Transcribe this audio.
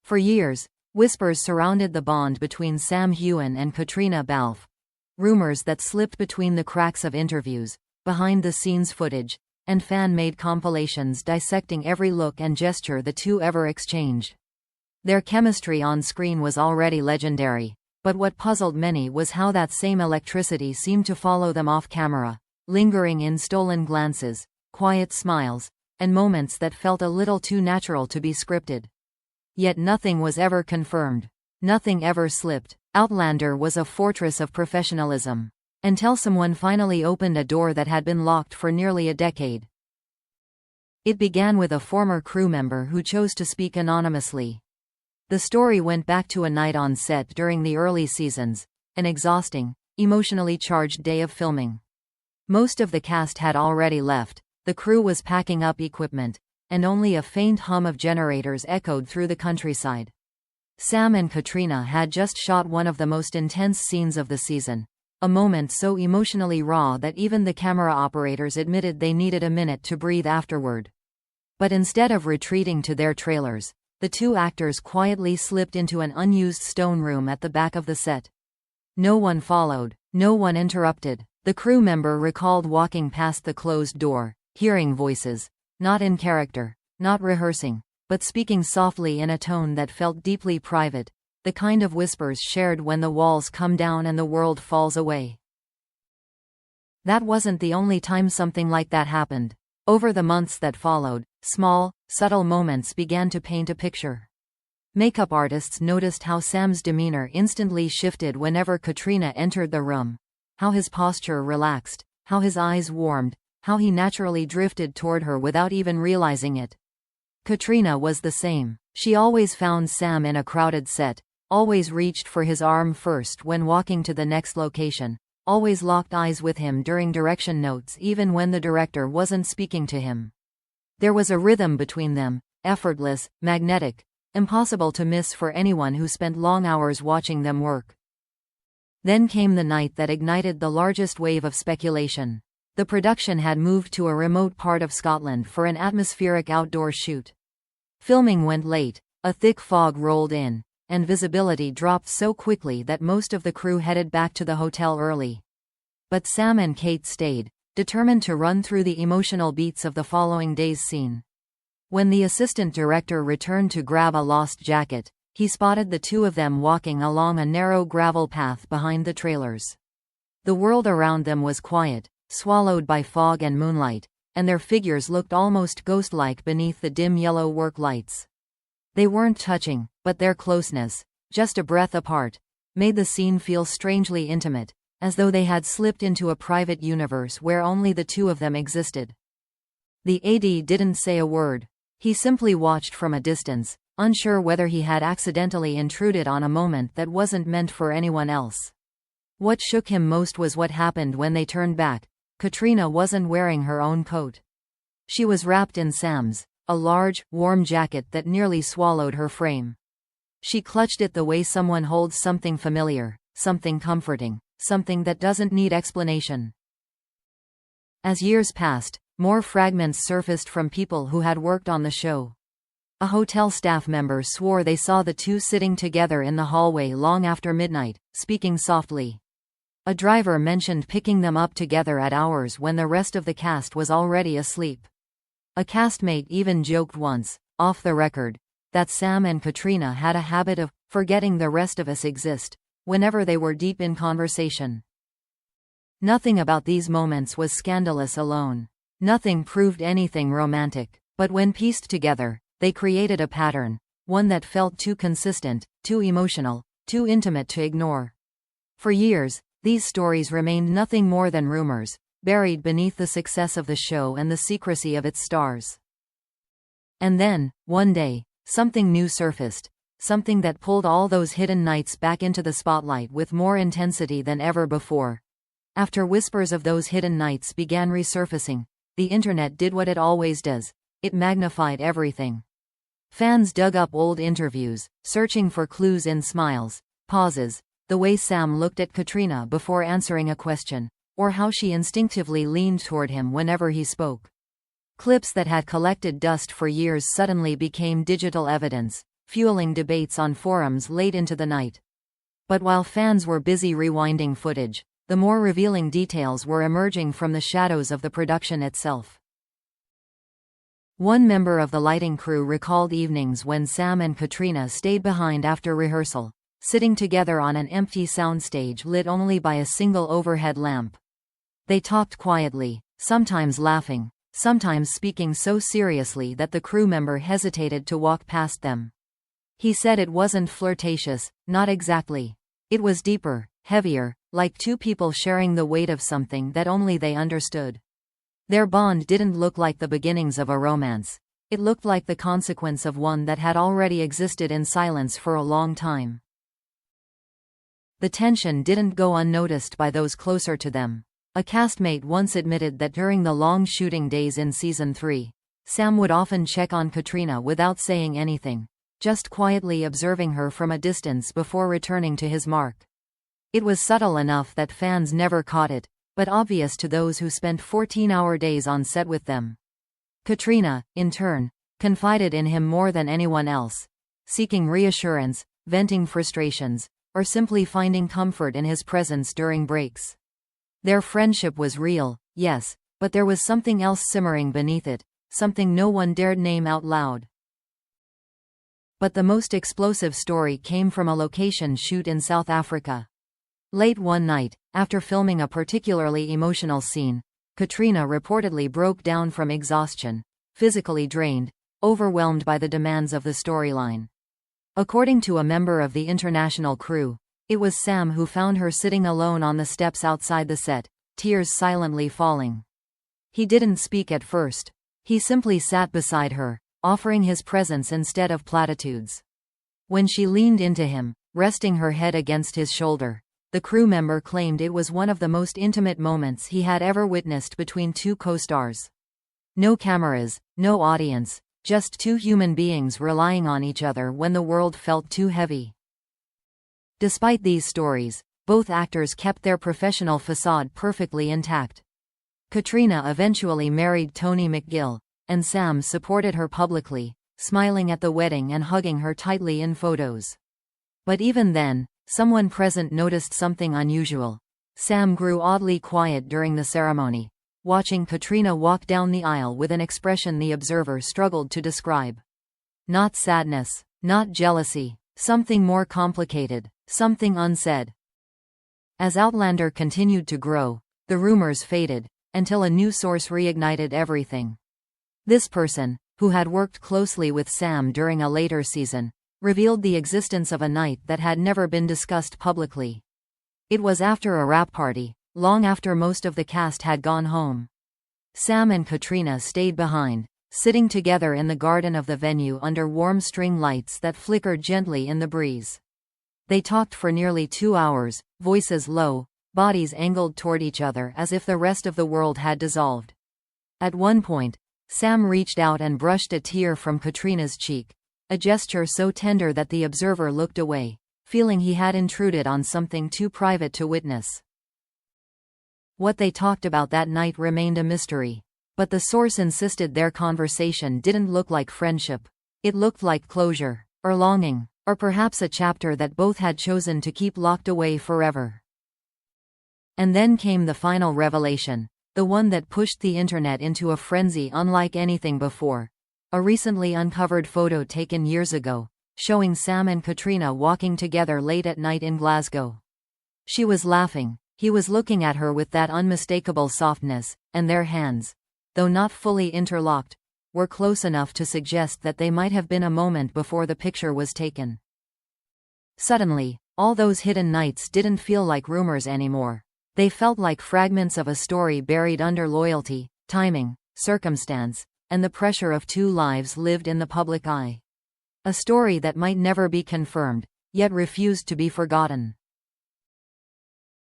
For years, whispers surrounded the bond between Heughan and Caitríona Balfe. Rumors that slipped between the cracks of interviews, behind-the-scenes footage, and fan-made compilations dissecting every look and gesture the two ever exchanged. Their chemistry on screen was already legendary, but what puzzled many was how that same electricity seemed to follow them off camera, lingering in stolen glances, quiet smiles, and moments that felt a little too natural to be scripted. Yet nothing was ever confirmed. Nothing ever slipped. Outlander was a fortress of professionalism. Until someone finally opened a door that had been locked for nearly a decade. It began with a former crew member who chose to speak anonymously. The story went back to a night on set during the early seasons, an exhausting, emotionally charged day of filming. Most of the cast had already left, the crew was packing up equipment, and only a faint hum of generators echoed through the countryside. Sam and Caitríona had just shot one of the most intense scenes of the season, a moment so emotionally raw that even the camera operators admitted they needed a minute to breathe afterward. But instead of retreating to their trailers, the two actors quietly slipped into an unused stone room at the back of the set. No one followed, no one interrupted. The crew member recalled walking past the closed door, hearing voices, not in character, not rehearsing, but speaking softly in a tone that felt deeply private, the kind of whispers shared when the walls come down and the world falls away. That wasn't the only time something like that happened. Over the months that followed, small, subtle moments began to paint a picture. Makeup artists noticed how Sam's demeanor instantly shifted whenever Caitríona entered the room, how his posture relaxed, how his eyes warmed, how he naturally drifted toward her without even realizing it. Caitríona was the same. She always found Sam in a crowded set, always reached for his arm first when walking to the next location, always locked eyes with him during direction notes even when the director wasn't speaking to him. There was a rhythm between them, effortless, magnetic, impossible to miss for anyone who spent long hours watching them work. Then came the night that ignited the largest wave of speculation. The production had moved to a remote part of Scotland for an atmospheric outdoor shoot. Filming went late, a thick fog rolled in, and visibility dropped so quickly that most of the crew headed back to the hotel early. But Sam and Kate stayed, determined to run through the emotional beats of the following day's scene. When the assistant director returned to grab a lost jacket, he spotted the two of them walking along a narrow gravel path behind the trailers. The world around them was quiet, swallowed by fog and moonlight, and their figures looked almost ghost-like beneath the dim yellow work lights. They weren't touching, but their closeness, just a breath apart, made the scene feel strangely intimate, as though they had slipped into a private universe where only the two of them existed. The AD didn't say a word. He simply watched from a distance, unsure whether he had accidentally intruded on a moment that wasn't meant for anyone else. What shook him most was what happened when they turned back. Caitríona wasn't wearing her own coat. She was wrapped in Sam's, a large, warm jacket that nearly swallowed her frame. She clutched it the way someone holds something familiar, something comforting, something that doesn't need explanation. As years passed, more fragments surfaced from people who had worked on the show. A hotel staff member swore they saw the two sitting together in the hallway long after midnight, speaking softly. A driver mentioned picking them up together at hours when the rest of the cast was already asleep. A castmate even joked once, off the record, that Sam and Caitríona had a habit of forgetting the rest of us exist whenever they were deep in conversation. Nothing about these moments was scandalous alone. Nothing proved anything romantic, but when pieced together, they created a pattern, one that felt too consistent, too emotional, too intimate to ignore. For years, these stories remained nothing more than rumors, buried beneath the success of the show and the secrecy of its stars. And then, one day, something new surfaced, something that pulled all those hidden nights back into the spotlight with more intensity than ever before. After whispers of those hidden nights began resurfacing, the internet did what it always does. It magnified everything. Fans dug up old interviews, searching for clues in smiles, pauses, the way Sam looked at Caitríona before answering a question, or how she instinctively leaned toward him whenever he spoke. Clips that had collected dust for years suddenly became digital evidence, fueling debates on forums late into the night. But while fans were busy rewinding footage, the more revealing details were emerging from the shadows of the production itself. One member of the lighting crew recalled evenings when Sam and Caitríona stayed behind after rehearsal, sitting together on an empty soundstage lit only by a single overhead lamp. They talked quietly, sometimes laughing, sometimes speaking so seriously that the crew member hesitated to walk past them. He said it wasn't flirtatious, not exactly. It was deeper, heavier, like two people sharing the weight of something that only they understood. Their bond didn't look like the beginnings of a romance. It looked like the consequence of one that had already existed in silence for a long time. The tension didn't go unnoticed by those closer to them. A castmate once admitted that during the long shooting days in season 3, Sam would often check on Caitríona without saying anything, just quietly observing her from a distance before returning to his mark. It was subtle enough that fans never caught it, but obvious to those who spent 14-hour days on set with them. Caitríona, in turn, confided in him more than anyone else, seeking reassurance, venting frustrations, or simply finding comfort in his presence during breaks. Their friendship was real, yes, but there was something else simmering beneath it, something no one dared name out loud. But the most explosive story came from a location shoot in South Africa. Late one night, after filming a particularly emotional scene, Caitríona reportedly broke down from exhaustion, physically drained, overwhelmed by the demands of the storyline. According to a member of the international crew, it was Sam who found her sitting alone on the steps outside the set, tears silently falling. He didn't speak at first. He simply sat beside her, offering his presence instead of platitudes. When she leaned into him, resting her head against his shoulder, the crew member claimed it was one of the most intimate moments he had ever witnessed between two co-stars. No cameras, no audience, just two human beings relying on each other when the world felt too heavy. Despite these stories, both actors kept their professional facade perfectly intact. Caitríona eventually married Tony McGill, and Sam supported her publicly, smiling at the wedding and hugging her tightly in photos. But even then, someone present noticed something unusual. Sam grew oddly quiet during the ceremony, watching Caitríona walk down the aisle with an expression the observer struggled to describe. Not sadness, not jealousy, something more complicated, something unsaid. As Outlander continued to grow, the rumors faded, until a new source reignited everything. This person, who had worked closely with Sam during a later season, revealed the existence of a night that had never been discussed publicly. It was after a wrap party, long after most of the cast had gone home. Sam and Caitríona stayed behind, sitting together in the garden of the venue under warm string lights that flickered gently in the breeze. They talked for nearly 2 hours, voices low, bodies angled toward each other as if the rest of the world had dissolved. At one point, Sam reached out and brushed a tear from Caitríona's cheek, a gesture so tender that the observer looked away, feeling he had intruded on something too private to witness. What they talked about that night remained a mystery, but the source insisted their conversation didn't look like friendship. It looked like closure, or longing, or perhaps a chapter that both had chosen to keep locked away forever. And then came the final revelation, the one that pushed the internet into a frenzy unlike anything before. A recently uncovered photo taken years ago, showing Sam and Caitríona walking together late at night in Glasgow. She was laughing, he was looking at her with that unmistakable softness, and their hands, though not fully interlocked, were close enough to suggest that they might have been a moment before the picture was taken. Suddenly, all those hidden nights didn't feel like rumors anymore. They felt like fragments of a story buried under loyalty, timing, circumstance, and the pressure of two lives lived in the public eye. A story that might never be confirmed, yet refused to be forgotten.